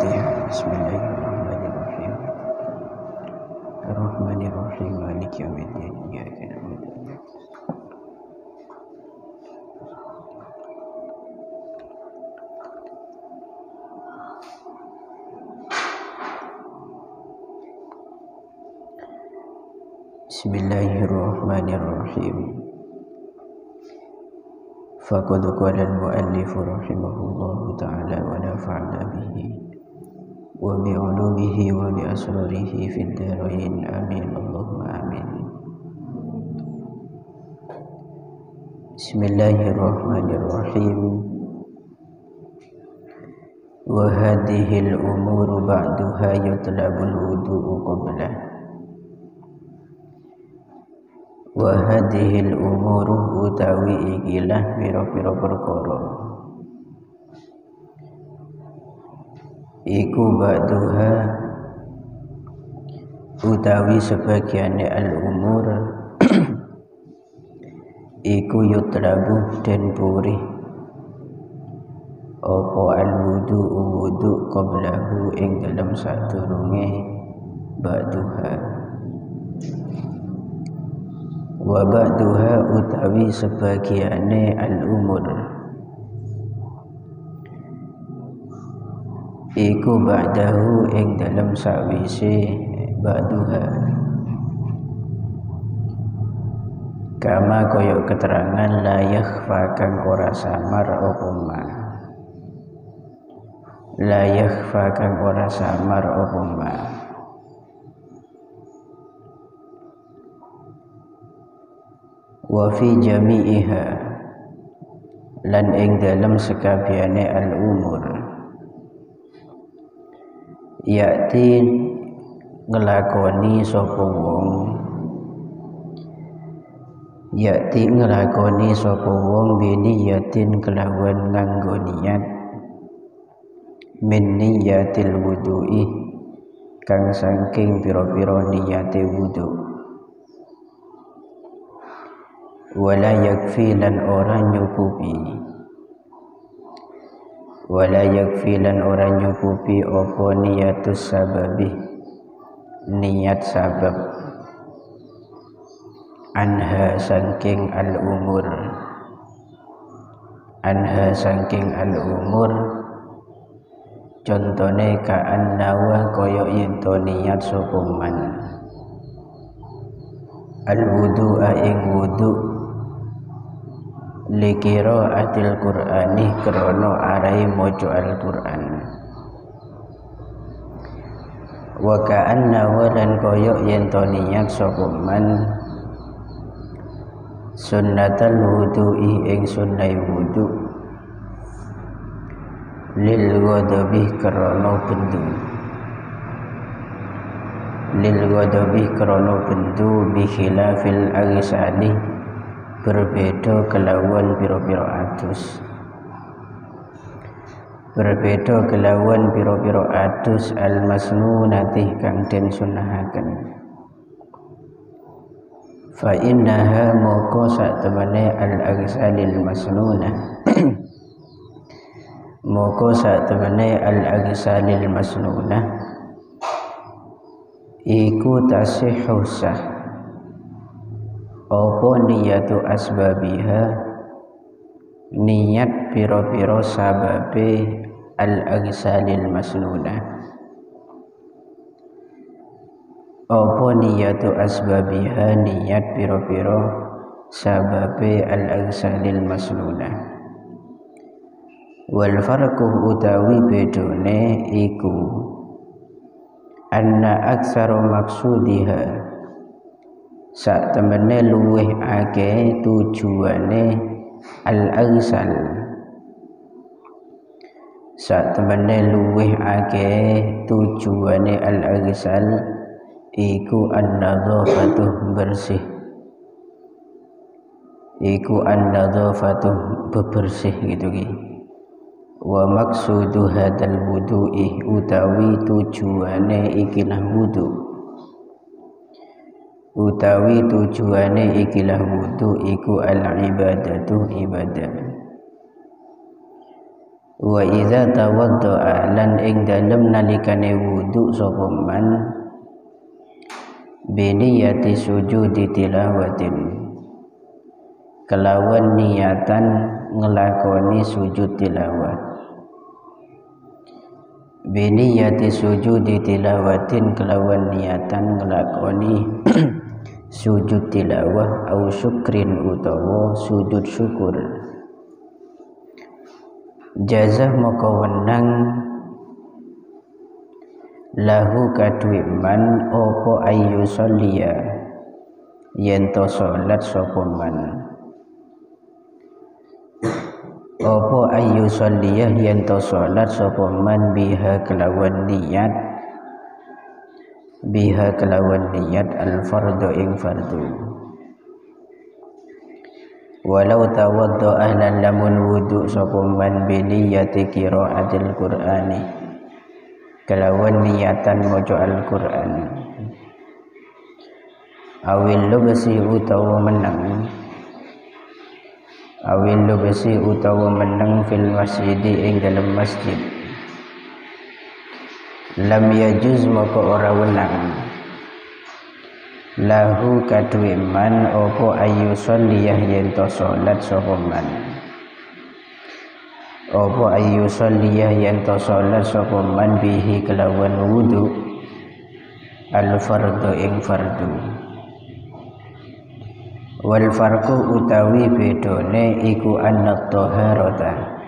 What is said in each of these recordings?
Al-Fatihah. Bismillahirrahmanirrahim. Ar-Rahmanirrahim. Maliki yaumiddin. Iyyaka na'budu wa iyyaka nasta'in. Bismillahirrahmanirrahim. Faqad qala al-mu'allif rahimahullahu ta'ala wa nafa'na bihi wa bi'ulumihi wa bi asrarihi fid dharain amin Allahumma amin. Bismillahirrahmanirrahim. Wa hadhihi al-umuru ba'daha yutlabul wudu'u qablah. Wa hadhil umuru utawi ikilah pira-pira perkara iku ba'duha utawi sebagiane al-umur iku yutlabu den puri apa al-wudu qablahu ing dalam sadurunge ba'duha. Wa ba'duha utawi sebagiane al-umur iku ba'dahu ing dalam sawise ba'duha, kama kaya keterangan la yakhfa kang ora samar apa ma, la yakhfa kang ora samar apa ma. Wa fi jami'iha lan ing dalam sekabehane al-umur yakti ngelakoni sapa wong biniyatin kelawan nganggo niat min niyatil wudu'i kang saking pira-pira niyate wudu. Wala yakfi lan ora nyukupi apa niatus sababi niat sabab anha saking al-umur contone ka'an nawa kaya yento niat sapa man al-wudu'a ing wudu' likira atil Qur'ani krono arai mojo Al-Qur'an. Wa ka'anna walan koyok yento niat sapa man sunnatal wudu'i ing sunnah wudu lil ghadabi krono bendu bi khilafil aghsali berbeda kelawan piro-piro atus al-masnunati kang den sunahaken. Fa innaha moko sak temene al-aghsalil masnunah iku tasihhu sah apa niyatu asbabiha niat piro-piro sababe al-aghsalil masnunah, apa niyatu asbabiha niat piro-piro sababe al-aghsalil masnunah. Wal farqu utawi bedone iku anna aksara maksudiha sak temene luweh akeh tujuane al-aghsal iku an-nadzafatu bebersih gitu ki. Wa maksudu hadal wudu'i utawi tujuane ikilah wudu iku al-ibadatu ibadah. Wa idza tawaddaa lan ing dalem nalikane wudu sapa man bi niyati sujudi tilawatin kelawan niatan ngelakoni sujud tilawah. Bi niyati sujudi tilawatin kelawan niatan ngelakoni sujud tilawah au syukrin utawa sujud syukur. Jazah maka wenang lahu kadue man opo ayu sholliya yen to salat sapa man. Opo ayu sholliya yen to salat sapa man biha kelawan niat al fardhu ing fardhu. Walau tawaddo ahlan lamun wudu sapa man bi niyati qiraatil qur'ani kelawan niatan maca Al-Qur'an. Awil lubsi utawa menang fil masjidi ing dalam masjid. Lam yajuz maka ora wenang lahu kadue man opo ayu sholiyah yen to salat sapa man. Opo ayu sholiyah yen to salat sapa man bihi kelawan wudu al fardhu ing fardhu. Wal farqu utawi bedone iku anna taharata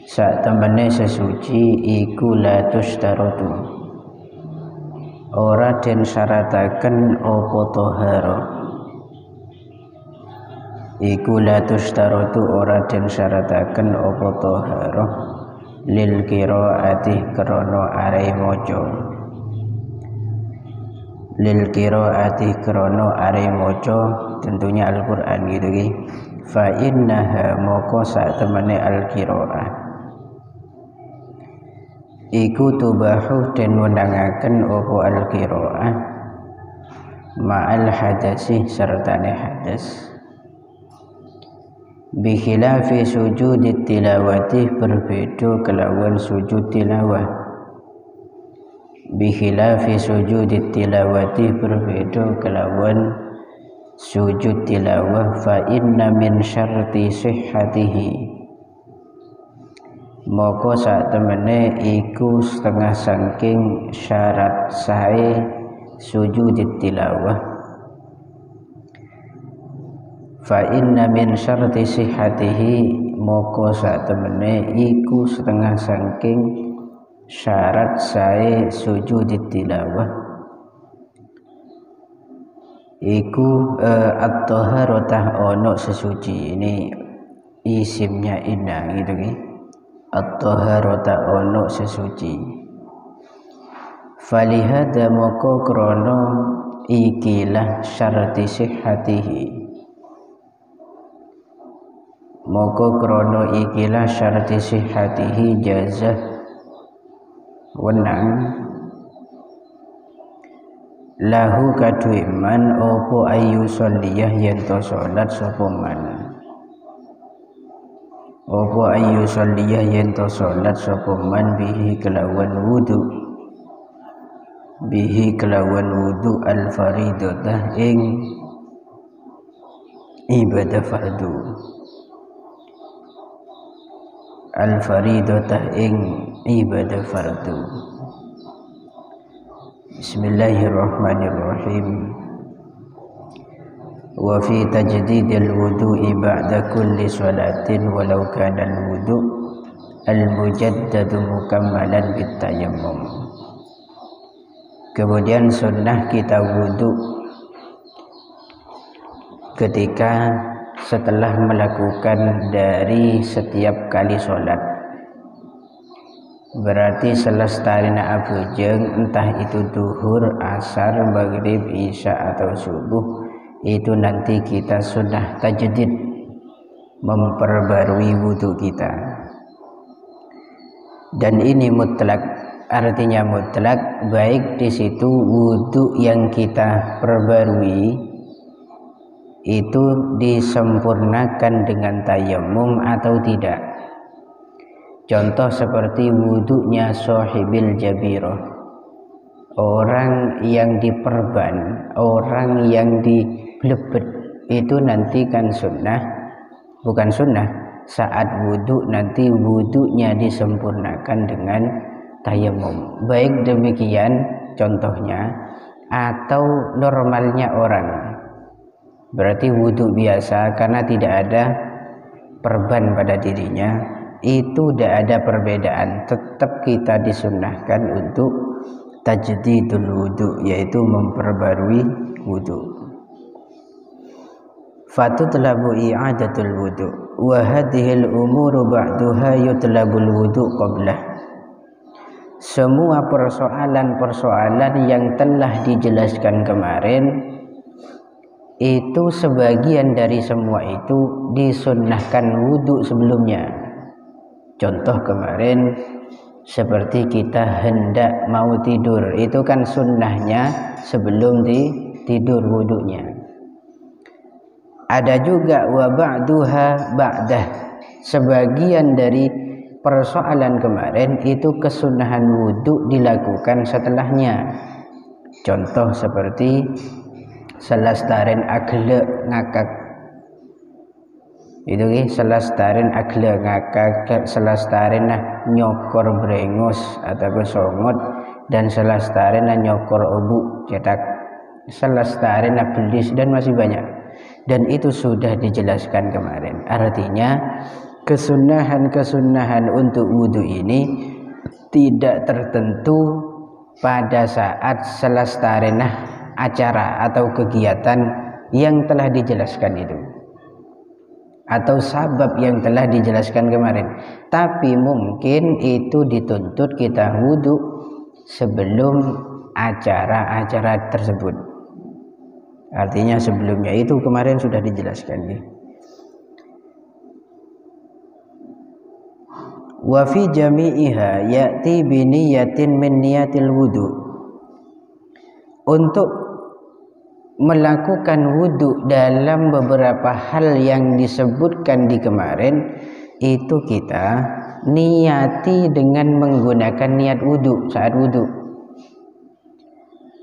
sak temene sesuci iku la tustaratu ora den syarataken apa tahara. Iku la tustaratu ora den syarataken apa tahara lil qiraati krana are maca. Lil qiraati krana are maca tentunya Al-Qur'an gitu ki. Fa innaha moko sak temene al-qiraah iku tubahu den wenangaken apa al-qiraah ma'al hadasi sertane hadas. Bi khilafi sujud tilawati berbeda kelawan sujud tilawah. Bi khilafi sujud tilawati berbeda kelawan sujud tilawah. Fa inna min syarti sihhatihi moko sak temene iku setengah saking syarat sae sujud tilawah. Fa inna min syarti sihhatihi moko sak temene iku setengah saking syarat sae sujud tilawah iku at-taharatah ono sesuci. Ini isimnya inna gitu ki. At-taharatah ono sesuci. Falihada moko krono ikilah syarti sihhatihi. Moko krono ikilah syarti sihhatihi jazah wenang lahu kadue man opo ayu sholiyah yen to salat sapa man. Opo ayu sholiyah yen to salat sapa man bihi kelawan wudu al faridatah ing ibadah fardu. Al faridatah ing ibadah fardu. Bismillahirrahmanirrahim. Wa fi tajdidil wudu'i ba'da kulli salatin walau kana al-wudu' al-mujaddadu mukammalan bitayammum. Kemudian sunnah kita wudu ketika setelah melakukan dari setiap kali sholat. Berarti selestarina abujeng entah itu duhur, asar, maghrib, isya atau subuh, itu nanti kita sudah tajdid memperbarui wudu kita. Dan ini mutlak, artinya mutlak, baik di situ wudu yang kita perbarui itu disempurnakan dengan tayammum atau tidak. Contoh seperti wudunya sahibil jabirah, orang yang diperban, orang yang diblebet, itu nanti kan sunnah, bukan sunnah, saat wudu nanti wudunya disempurnakan dengan tayamum. Baik demikian contohnya, atau normalnya orang, berarti wudu biasa karena tidak ada perban pada dirinya, itu tidak ada perbedaan, tetap kita disunnahkan untuk tajdidul wudu, yaitu memperbarui wudu. Fatutlabu i'adatul wudu wa hadhil umuru ba'duha yutlabul wudu qablah. Semua persoalan-persoalan yang telah dijelaskan kemarin itu sebagian dari semua itu disunnahkan wudu sebelumnya. Contoh kemarin seperti kita hendak mau tidur, itu kan sunnahnya sebelum tidur wudunya. Ada juga wa ba'duha ba'dah, sebagian dari persoalan kemarin itu kesunahan wudu dilakukan setelahnya. Contoh seperti selastaren agle ngakak, itu selastaren agle ngakak, selastaren nyokor brengos atau songot, dan selastaren nyokor obu cetak, selastaren belis, dan masih banyak. Dan itu sudah dijelaskan kemarin. Artinya kesunahan-kesunahan untuk wudu ini tidak tertentu pada saat selestarenah acara atau kegiatan yang telah dijelaskan itu, atau sabab yang telah dijelaskan kemarin. Tapi mungkin itu dituntut kita wudu sebelum acara-acara tersebut. Artinya sebelumnya itu kemarin sudah dijelaskan. Wa fi jami'iha ya'ti bi niyatin min niyatil wudu. Untuk melakukan wudu dalam beberapa hal yang disebutkan di kemarin, itu kita niati dengan menggunakan niat wudu saat wudu.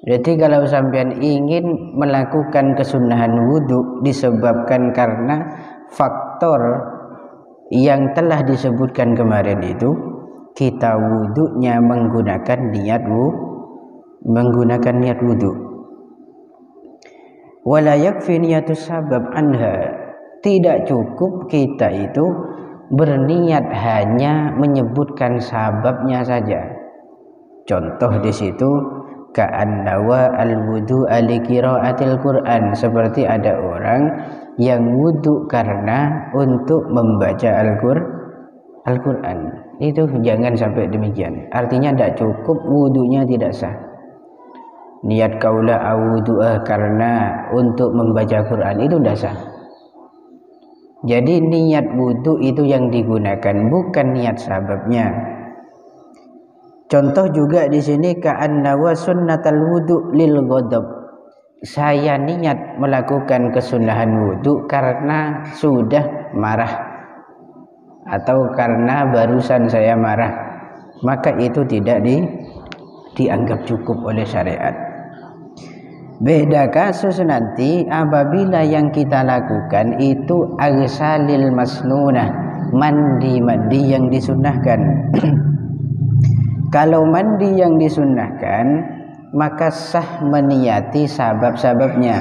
Jadi kalau sampean ingin melakukan kesunahan wudu disebabkan karena faktor yang telah disebutkan kemarin itu, kita wudunya menggunakan niat wudu. Wala yakfi niyatus sabab anha, tidak cukup kita itu berniat hanya menyebutkan sababnya saja. Contoh di situ ka'annawa al-wudu li-qiraatil Qur'an, seperti ada orang yang wudu karena untuk membaca Al-Qur'an. Itu jangan sampai demikian. Artinya tidak cukup, wudunya tidak sah. Niat kaulah awudu'ah karena untuk membaca Quran itu tidak sah. Jadi niat wudu itu yang digunakan, bukan niat sababnya. Contoh juga di sini ka'annawa sunnatal wudu lil ghadab. Saya niat melakukan kesunahan wudu karena sudah marah atau karena barusan saya marah, maka itu tidak dianggap cukup oleh syariat. Beda kasus nanti apabila yang kita lakukan itu agsalil masnunah, mandi yang disunnahkan. Kalau mandi yang disunnahkan, maka sah meniyati sabab-sababnya.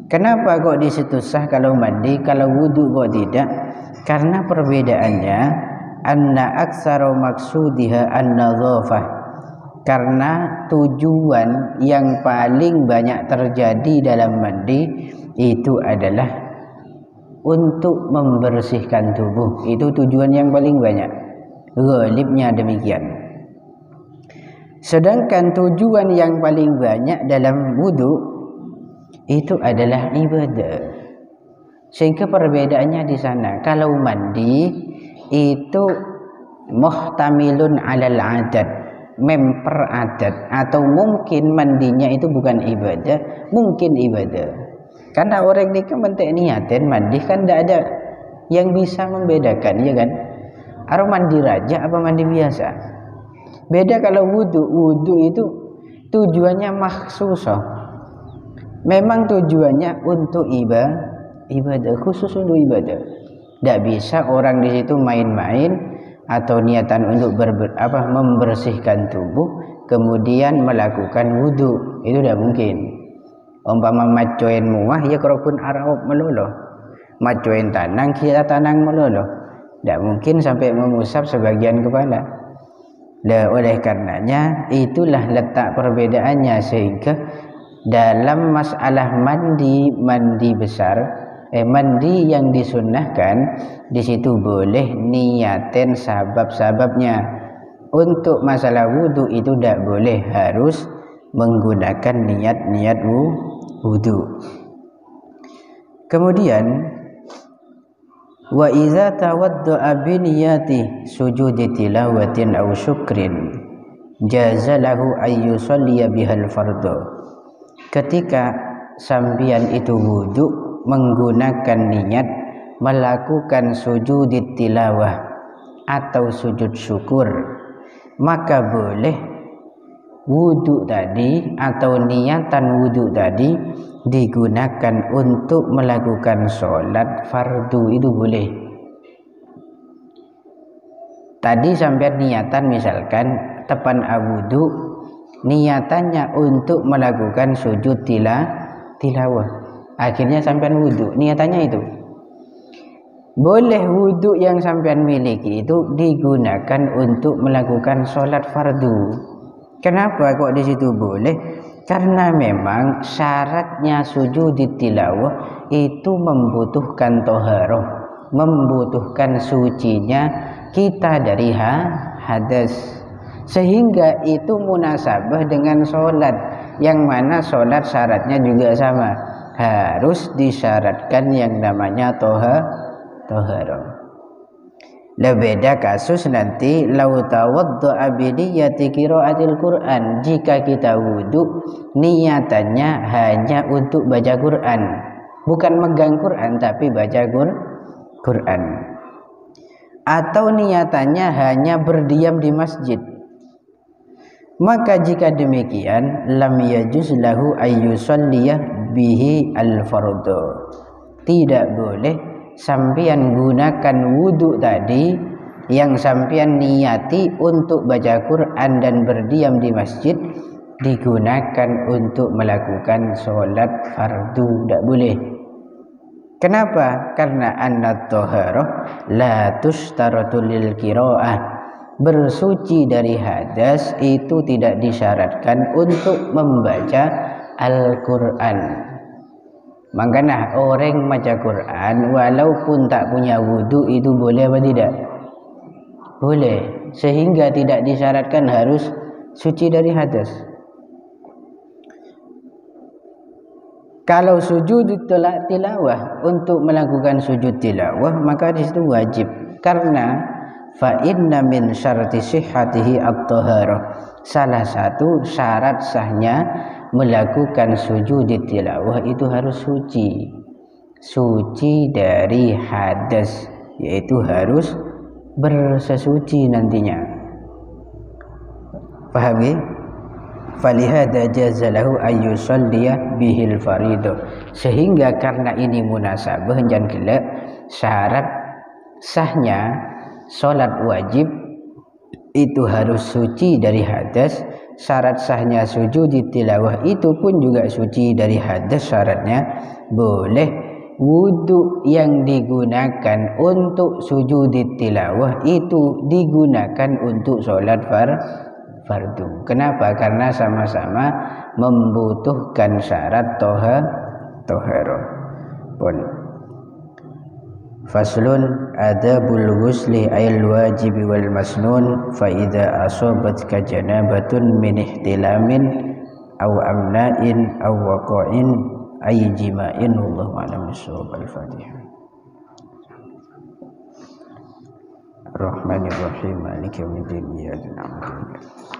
Kenapa kok di situ sah kalau mandi, kalau wudu kok tidak? Karena perbedaannya anna aktsara maqsudiha an-nadhafah. Karena tujuan yang paling banyak terjadi dalam mandi itu adalah untuk membersihkan tubuh. Itu tujuan yang paling banyak. Ghalibnya demikian. Sedangkan tujuan yang paling banyak dalam wudu itu adalah ibadah. Sehingga perbedaannya di sana. Kalau mandi itu muhtamilun alal adat, memper adat, atau mungkin mandinya itu bukan ibadah, mungkin ibadah. Karena orang ini kan mentek niatin mandi kan tidak ada yang bisa membedakan, ya kan? Atau mandi raja apa mandi biasa? Beda kalau wudu. Wudu itu tujuannya makhsusah. Memang tujuannya untuk ibadah, khusus untuk ibadah. Tidak bisa orang di situ main-main atau niatan untuk membersihkan tubuh kemudian melakukan wudu. Itu tidak mungkin. Umpama macoin muah ya kerokun arab melolo. Macoin tanang kita tanang melolo. Tidak mungkin sampai mengusap sebagian kepala. Oleh karenanya itulah letak perbedaannya, sehingga dalam masalah mandi besar, mandi yang disunnahkan di situ boleh niatin sabab-sababnya. Untuk masalah wudu itu tidak boleh, harus menggunakan niat wudu. Kemudian wa iza tawadda'a bi niyati sujudi tilawatin aw syukrin jaza lahu ay yusalliya bihal fardhu. Ketika sambian itu wudu menggunakan niat melakukan sujud tilawah atau sujud syukur, maka boleh wudu tadi atau niatan wudu tadi digunakan untuk melakukan sholat fardu. Itu boleh. Tadi sampai niatan misalkan tepan wudu, niatannya untuk melakukan sujud tilawah, akhirnya sampean wudu, niatannya itu boleh. Wudu yang sampean miliki itu digunakan untuk melakukan sholat fardu. Kenapa kok di situ boleh? Karena memang syaratnya sujud tilawah itu membutuhkan toharoh, membutuhkan sucinya kita dari hadas, sehingga itu munasabah dengan sholat, yang mana sholat syaratnya juga sama, harus disyaratkan yang namanya toharoh. Beda kasus nanti lau tawaddu'a bi niyyati qiraatil Qur'an, jika kita wudu niatannya hanya untuk baca Quran, bukan megang Quran tapi baca Quran, atau niatannya hanya berdiam di masjid, maka jika demikian lam yajuz lahu ayyusalliyah bihi al-fardhu. Tidak boleh sampian gunakan wudu tadi yang sampian niati untuk baca Quran dan berdiam di masjid digunakan untuk melakukan sholat fardu. Tidak boleh. Kenapa? Karena annat toharoh la tushtaratu lil qiraah. Bersuci dari hadas itu tidak disyaratkan untuk membaca Al-Quran. Makanya orang baca Quran walaupun tak punya wudu itu boleh apa tidak? Boleh, sehingga tidak disyaratkan harus suci dari hadas. Kalau sujud tilawah, untuk melakukan sujud tilawah maka di situ wajib, karena fa inna min syarti sihhatihi at-taharah. Salah satu syarat sahnya melakukan sujud tilawah itu harus suci dari hadas, yaitu harus bersesuci nantinya. Paham ya? Falihada jazalahu ayyusalliya bihil faridu. Sehingga karena ini munasabah dan gelap, syarat sahnya sholat wajib itu harus suci dari hadas. Syarat sahnya sujud tilawah itu pun juga suci dari hadas. Syaratnya boleh wudu yang digunakan untuk sujud tilawah itu digunakan untuk sholat fardu. Kenapa? Karena sama-sama membutuhkan syarat toharoh. Pun faslun adabul ghusli ayil wajibi wal masnun fa idza asabatka janabatun min ihtilamin aw amna'in aw waqa'in ay jima'in wallahu a'lam bissawab. Al-Fatihah. Ar-Rahmanir Rahim Maliki yaumiddin. Iyyaka na'budu wa iyyaka nasta'in.